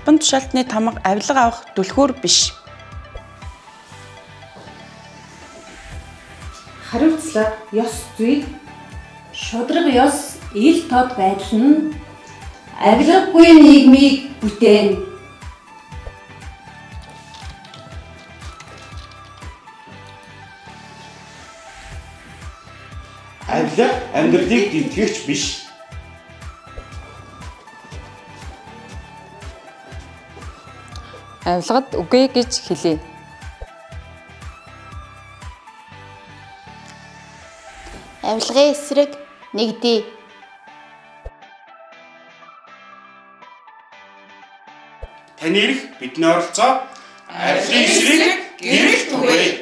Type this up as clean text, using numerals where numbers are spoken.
албан тушаалтны тамга авилга авах түлхүүр биш. Хариуцлага ёс зүй, шударга ёс ил тод байдал нь авилгагүй нийгмийг бүтээн. Авилга амьдралыг дэвтгэгч биш. Авилгад үгүй гэж хэлье. Авилгын эсрэг нэгдээ. Таны эрх бидний оролцоо. Авилгын эсрэг гэрэлт үгүй.